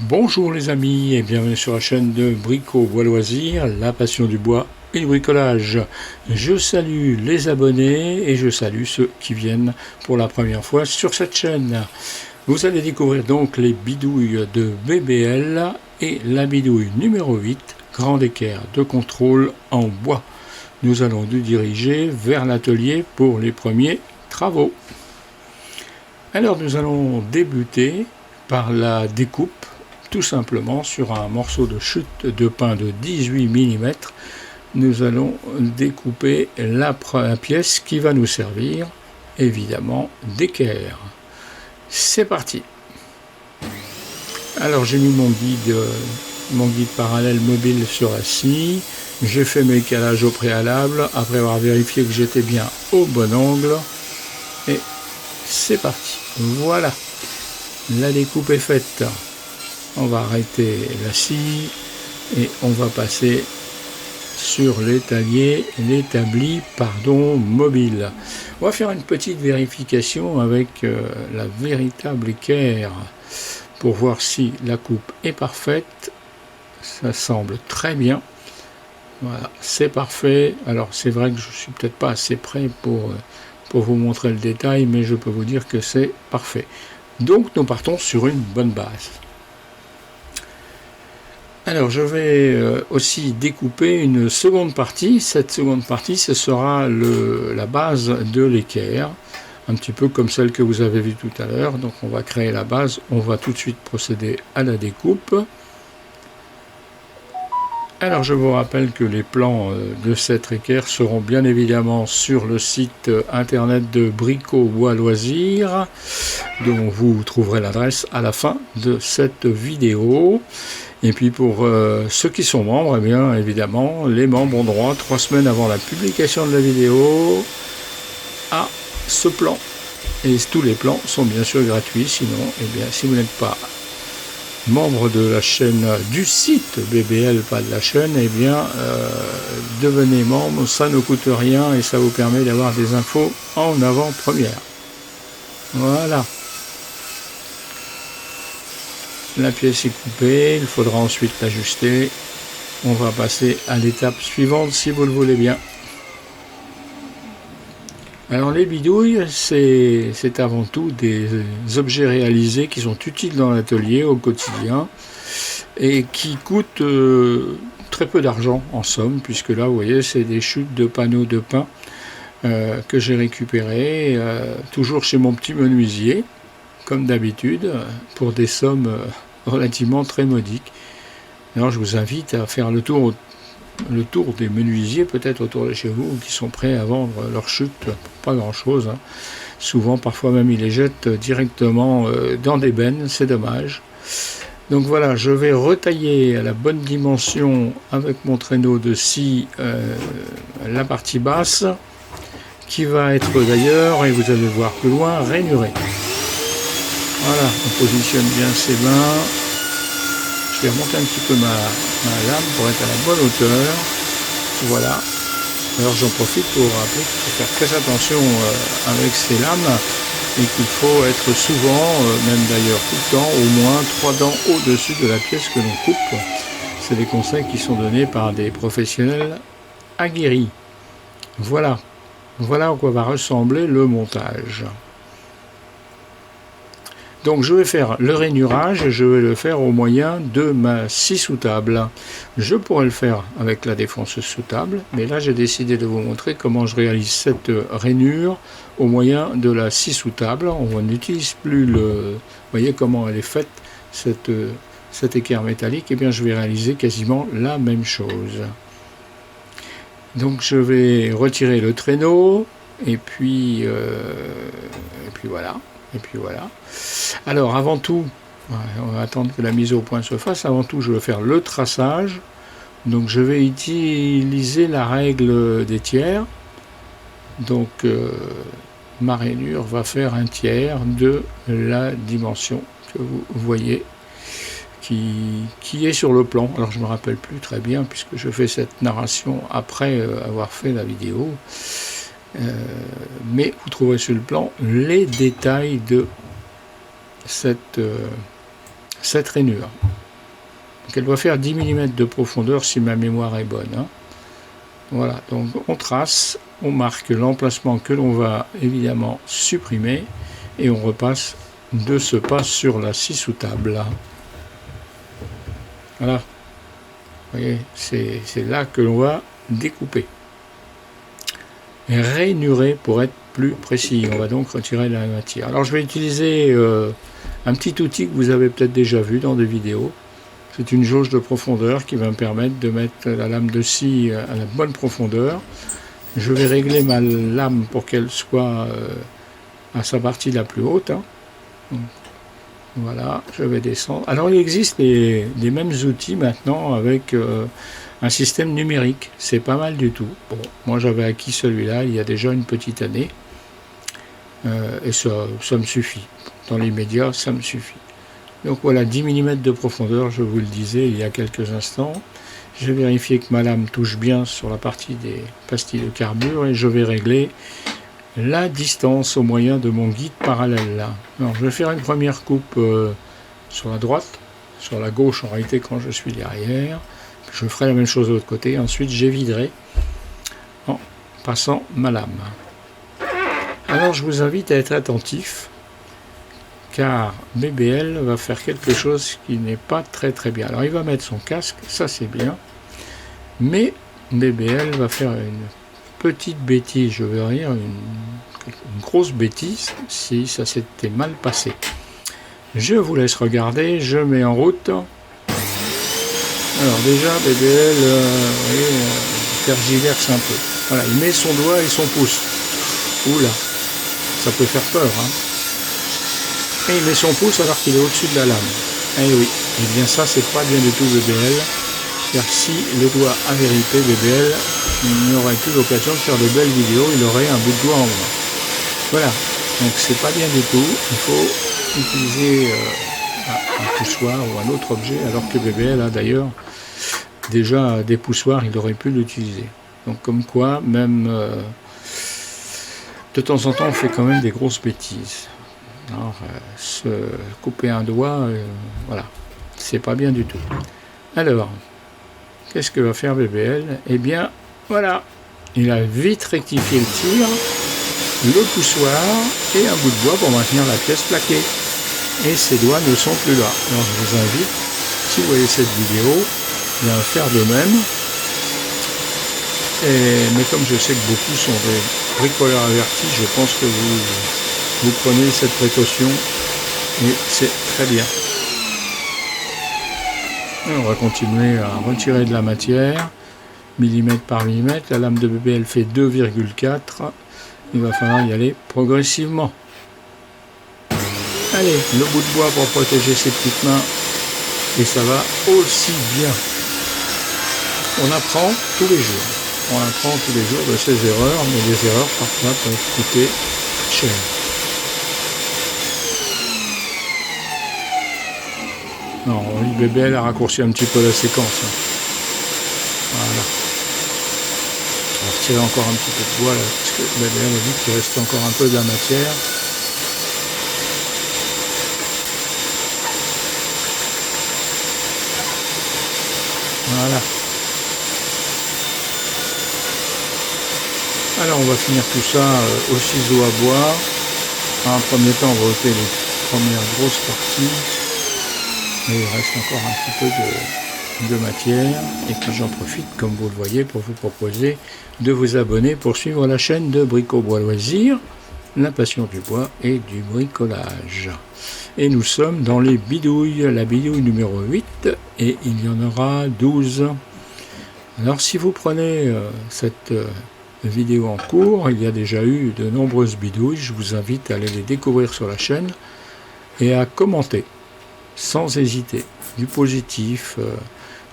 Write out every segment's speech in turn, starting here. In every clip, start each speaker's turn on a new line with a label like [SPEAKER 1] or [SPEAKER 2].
[SPEAKER 1] Bonjour les amis et bienvenue sur la chaîne de Brico Bois Loisirs, la passion du bois et du bricolage. Je salue les abonnés et je salue ceux qui viennent pour la première fois sur cette chaîne. Vous allez découvrir donc les bidouilles de BBL et la bidouille numéro 8, grand équerre de contrôle en bois. Nous allons nous diriger vers l'atelier pour les premiers travaux. Alors nous allons débuter par la découpe, tout simplement sur un morceau de chute de pin de 18 mm. Nous allons découper la pièce qui va nous servir évidemment d'équerre. C'est parti. Alors j'ai mis mon guide parallèle mobile sur la scie. J'ai fait mes calages au préalable après avoir vérifié que j'étais bien au bon angle. Et c'est parti. Voilà, la découpe est faite. On va arrêter la scie et on va passer sur l'établi mobile. On va faire une petite vérification avec la véritable équerre pour voir si la coupe est parfaite. Ça semble très bien. Voilà, c'est parfait. Alors c'est vrai que je suis peut-être pas assez près pour vous montrer le détail, mais je peux vous dire que c'est parfait. Donc nous partons sur une bonne base. Alors je vais aussi découper une seconde partie. Cette seconde partie, ce sera la base de l'équerre, un petit peu comme celle que vous avez vue tout à l'heure. Donc on va créer la base, on va tout de suite procéder à la découpe. Alors je vous rappelle que les plans de cette équerre seront bien évidemment sur le site internet de Brico Bois Loisirs, dont vous trouverez l'adresse à la fin de cette vidéo. Et puis pour ceux qui sont membres, eh bien évidemment, les membres ont droit 3 semaines avant la publication de la vidéo à ce plan. Et tous les plans sont bien sûr gratuits, sinon, eh bien, si vous n'êtes pas membre de la chaîne du site BBL, pas de la chaîne, eh bien devenez membre, ça ne coûte rien et ça vous permet d'avoir des infos en avant-première. Voilà. La pièce est coupée, il faudra ensuite l'ajuster. On va passer à l'étape suivante si vous le voulez bien. Alors les bidouilles, c'est avant tout des objets réalisés qui sont utiles dans l'atelier au quotidien et qui coûtent très peu d'argent en somme, puisque là vous voyez c'est des chutes de panneaux de pin que j'ai récupérées toujours chez mon petit menuisier, comme d'habitude, pour des sommes relativement très modiques. Alors je vous invite à faire le tour des menuisiers, peut-être autour de chez vous, qui sont prêts à vendre leurs chutes pour pas grand chose. Souvent, parfois même, ils les jettent directement dans des bennes, c'est dommage. Donc voilà, je vais retailler à la bonne dimension avec mon traîneau de scie la partie basse, qui va être d'ailleurs, et vous allez voir plus loin, rainurée. Voilà, on positionne bien ses mains. Je vais remonter un petit peu ma lame pour être à la bonne hauteur. Voilà. Alors j'en profite pour rappeler qu'il faut faire très attention avec ces lames et qu'il faut être souvent, même d'ailleurs tout le temps, au moins 3 dents au-dessus de la pièce que l'on coupe. C'est des conseils qui sont donnés par des professionnels aguerris. Voilà. Voilà à quoi va ressembler le montage. Donc je vais faire le rainurage et je vais le faire au moyen de ma scie sous table. Je pourrais le faire avec la défonceuse sous table, mais là j'ai décidé de vous montrer comment je réalise cette rainure au moyen de la scie sous table. On n'utilise plus vous voyez comment elle est faite, cette équerre métallique. Et bien je vais réaliser quasiment la même chose. Donc je vais retirer le traîneau et puis voilà. Et puis voilà. Alors avant tout, on va attendre que la mise au point se fasse. Avant tout, je vais faire le traçage. Donc je vais utiliser la règle des tiers. Donc ma rainure va faire un tiers de la dimension que vous voyez qui est sur le plan. Alors je ne me rappelle plus très bien puisque je fais cette narration après avoir fait la vidéo. Mais vous trouverez sur le plan les détails de cette cette rainure. Donc elle doit faire 10 mm de profondeur si ma mémoire est bonne. Hein. Voilà, donc on trace, on marque l'emplacement que l'on va évidemment supprimer et on repasse de ce pas sur la scie sous table. Voilà, vous voyez, c'est là que l'on va découper. Et rainurer pour être plus précis. On va donc retirer la matière. Alors je vais utiliser un petit outil que vous avez peut-être déjà vu dans des vidéos. C'est une jauge de profondeur qui va me permettre de mettre la lame de scie à la bonne profondeur. Je vais régler ma lame pour qu'elle soit à sa partie la plus haute. Hein. Donc, voilà, je vais descendre. Alors il existe les mêmes outils maintenant avec un système numérique. C'est pas mal du tout. Bon, moi j'avais acquis celui-là il y a déjà une petite année. Et ça me suffit. Dans les médias, ça me suffit. Donc voilà, 10 mm de profondeur, je vous le disais il y a quelques instants. Je vais vérifier que ma lame touche bien sur la partie des pastilles de carbure et je vais régler la distance au moyen de mon guide parallèle là. Alors je vais faire une première coupe sur la droite, sur la gauche en réalité quand je suis derrière. Je ferai la même chose de l'autre côté, ensuite j'éviderai en passant ma lame. Alors je vous invite à être attentif, car BBL va faire quelque chose qui n'est pas très bien. Alors il va mettre son casque, ça c'est bien, mais BBL va faire une petite bêtise, je veux dire une grosse bêtise, si ça s'était mal passé. Je vous laisse regarder, je mets en route. Alors déjà BBL tergiverse un peu. Voilà, il met son doigt et son pouce. Oula, ça peut faire peur, hein. Et il met son pouce alors qu'il est au-dessus de la lame. Eh oui, et bien ça c'est pas bien du tout BBL, car si le doigt avait ripé BBL, il n'aurait plus l'occasion de faire de belles vidéos, il aurait un bout de doigt en moins. Voilà, donc c'est pas bien du tout, il faut utiliser un poussoir ou un autre objet, alors que BBL a d'ailleurs déjà des poussoirs, il aurait pu l'utiliser. Donc comme quoi, même de temps en temps on fait quand même des grosses bêtises. Alors, se couper un doigt, voilà, c'est pas bien du tout. Alors, qu'est-ce que va faire BBL? Eh bien, voilà, il a vite rectifié le tir, le poussoir et un bout de bois pour maintenir la pièce plaquée. Et ses doigts ne sont plus là. Alors, je vous invite, si vous voyez cette vidéo, à faire de même. Mais comme je sais que beaucoup sont des bricoleurs avertis, je pense que vous prenez cette précaution et c'est très bien. Et on va continuer à retirer de la matière, millimètre par millimètre. La lame de BBL fait 2,4. Il va falloir y aller progressivement. Allez, le bout de bois pour protéger ses petites mains. Et ça va aussi bien. On apprend tous les jours. On apprend tous les jours de ses erreurs, mais les erreurs parfois peuvent coûter cher. Non, le BBL a raccourci un petit peu la séquence. Voilà. On va retirer encore un petit peu de bois là, parce que le BBL a dit qu'il restait encore un peu de la matière. Voilà. Alors on va finir tout ça au ciseau à bois. En premier temps, on va ôter les premières grosses parties. Mais il reste encore un petit peu de matière. Et puis j'en profite, comme vous le voyez, pour vous proposer de vous abonner pour suivre la chaîne de Brico Bois Loisirs, la passion du bois et du bricolage. Et nous sommes dans les bidouilles, la bidouille numéro 8, et il y en aura 12. Alors si vous prenez cette vidéo en cours, il y a déjà eu de nombreuses bidouilles, je vous invite à aller les découvrir sur la chaîne et à commenter, sans hésiter, du positif,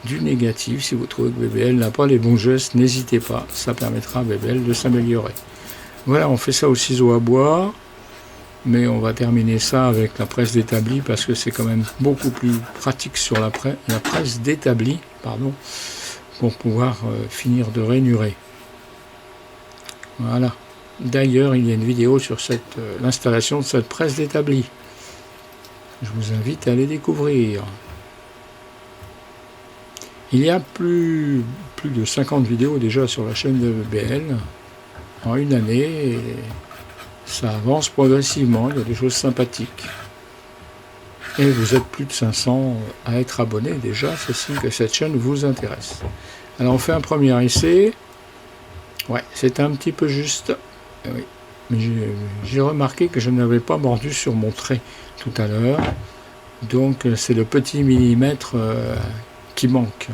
[SPEAKER 1] du négatif. Si vous trouvez que BBL n'a pas les bons gestes, n'hésitez pas, ça permettra à BBL de s'améliorer. Voilà, on fait ça au ciseau à bois. Mais on va terminer ça avec la presse d'établi parce que c'est quand même beaucoup plus pratique sur la presse d'établi, pardon, pour pouvoir finir de rainurer. Voilà. D'ailleurs, il y a une vidéo sur l'installation de cette presse d'établi. Je vous invite à les découvrir. Il y a plus de 50 vidéos déjà sur la chaîne de BBL en une année, et ça avance progressivement, il y a des choses sympathiques. Et vous êtes plus de 500 à être abonnés déjà, c'est signe que cette chaîne vous intéresse. Alors on fait un premier essai. Ouais, c'est un petit peu juste. Oui. Mais j'ai remarqué que je n'avais pas mordu sur mon trait tout à l'heure. Donc c'est le petit millimètre qui manque.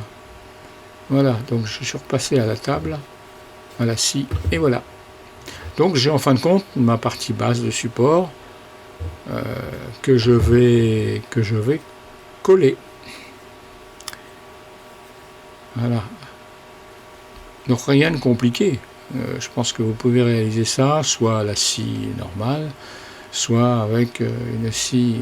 [SPEAKER 1] Voilà, donc je suis repassé à la table, à la scie, et voilà. Donc j'ai en fin de compte ma partie basse de support que je vais coller. Voilà. Donc rien de compliqué. Je pense que vous pouvez réaliser ça soit à la scie normale, soit avec une scie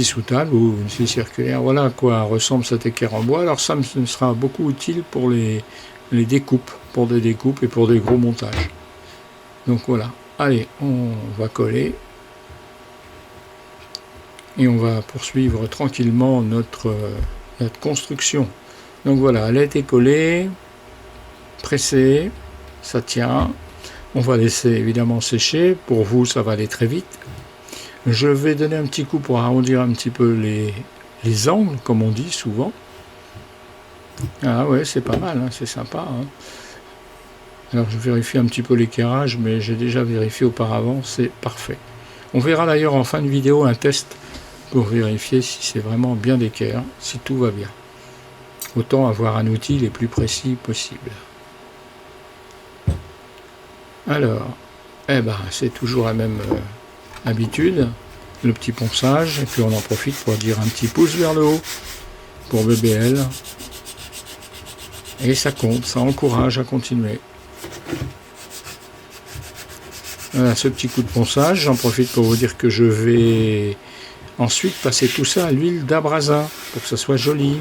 [SPEAKER 1] sous table ou une scie circulaire. Voilà à quoi ressemble cet équerre en bois. Alors ça me sera beaucoup utile pour les découpes, pour des découpes et pour des gros montages. Donc voilà. Allez, on va coller. Et on va poursuivre tranquillement notre construction. Donc voilà, elle a été collée, pressée, ça tient. On va laisser évidemment sécher. Pour vous, ça va aller très vite. Je vais donner un petit coup pour arrondir un petit peu les angles, comme on dit souvent. Ah ouais, c'est pas mal, hein, c'est sympa. Hein. Alors je vérifie un petit peu l'équerrage, mais j'ai déjà vérifié auparavant, c'est parfait. On verra d'ailleurs en fin de vidéo un test pour vérifier si c'est vraiment bien d'équerre, si tout va bien. Autant avoir un outil le plus précis possible. Alors, eh ben, c'est toujours la même habitude, le petit ponçage, et puis on en profite pour dire un petit pouce vers le haut pour BBL. Et ça compte, ça encourage à continuer. Voilà ce petit coup de ponçage, j'en profite pour vous dire que je vais ensuite passer tout ça à l'huile d'abrasin pour que ça soit joli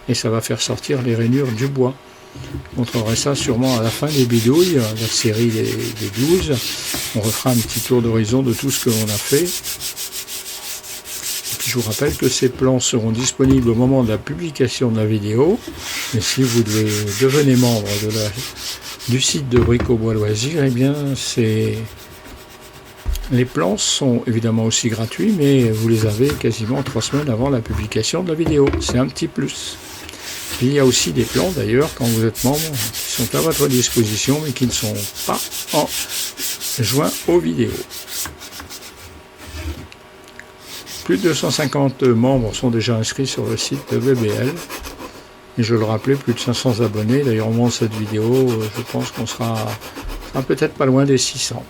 [SPEAKER 1] et ça va faire sortir les rainures du bois. Je montrerai ça sûrement à la fin des bidouilles, la série des 12. On refera un petit tour d'horizon de tout ce que l'on a fait. Et puis je vous rappelle que ces plans seront disponibles au moment de la publication de la vidéo. Et si vous devenez membre du site de Bricobois Loisirs, eh bien les plans sont évidemment aussi gratuits, mais vous les avez quasiment 3 semaines avant la publication de la vidéo. C'est un petit plus. Il y a aussi des plans d'ailleurs, quand vous êtes membre, qui sont à votre disposition, mais qui ne sont pas en joint aux vidéos. Plus de 250 membres sont déjà inscrits sur le site de BBL. Et je le rappelais, plus de 500 abonnés. D'ailleurs, au moment de cette vidéo, je pense qu'on sera peut-être pas loin des 600.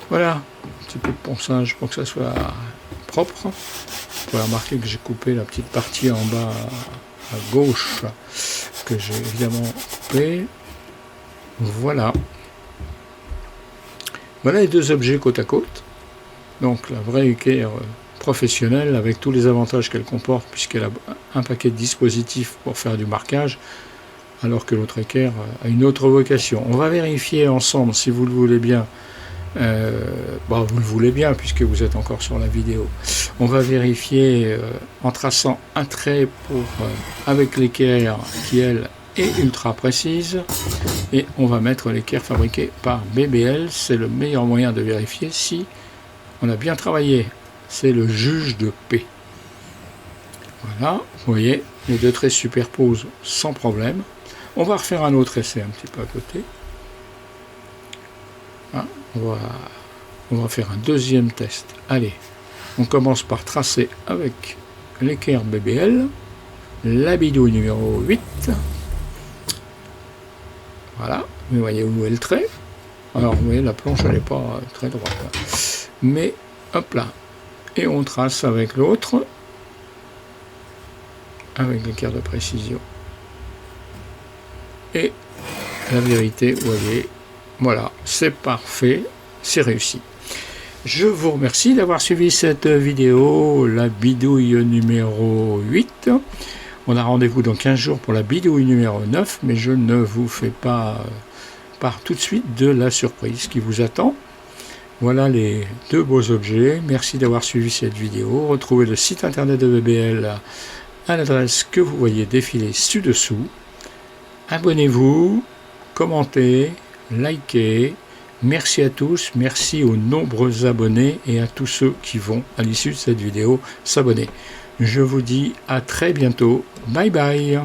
[SPEAKER 1] Voilà, un petit peu de ponçage pour que ça soit propre. Vous pouvez remarquer que j'ai coupé la petite partie en bas à gauche, que j'ai évidemment coupé. Voilà. Voilà les deux objets côte à côte. Donc la vraie équerre professionnelle avec tous les avantages qu'elle comporte, puisqu'elle a un paquet de dispositifs pour faire du marquage, alors que l'autre équerre a une autre vocation. On va vérifier ensemble, si vous le voulez bien, vous le voulez bien puisque vous êtes encore sur la vidéo. On va vérifier en traçant un trait avec l'équerre qui elle est ultra précise, et on va mettre l'équerre fabriquée par BBL. C'est le meilleur moyen de vérifier si on a bien travaillé. C'est le juge de paix. Voilà, vous voyez, les deux traits se superposent sans problème. On va refaire un autre essai un petit peu à côté. Hein, on va faire un deuxième test. Allez, on commence par tracer avec l'équerre BBL, la bidouille numéro 8. Voilà, vous voyez où est le trait. Alors, vous voyez, la planche, elle n'est pas très droite. Là. Mais, hop là. Et on trace avec l'autre, avec l'équerre de précision. Et la vérité, vous voyez, voilà, c'est parfait, c'est réussi. Je vous remercie d'avoir suivi cette vidéo, la bidouille numéro 8. On a rendez-vous dans 15 jours pour la bidouille numéro 9, mais je ne vous fais pas part tout de suite de la surprise qui vous attend. Voilà les deux beaux objets. Merci d'avoir suivi cette vidéo. Retrouvez le site internet de VBL à l'adresse que vous voyez défiler ci-dessous. Abonnez-vous, commentez, likez. Merci à tous, merci aux nombreux abonnés et à tous ceux qui vont, à l'issue de cette vidéo, s'abonner. Je vous dis à très bientôt. Bye bye.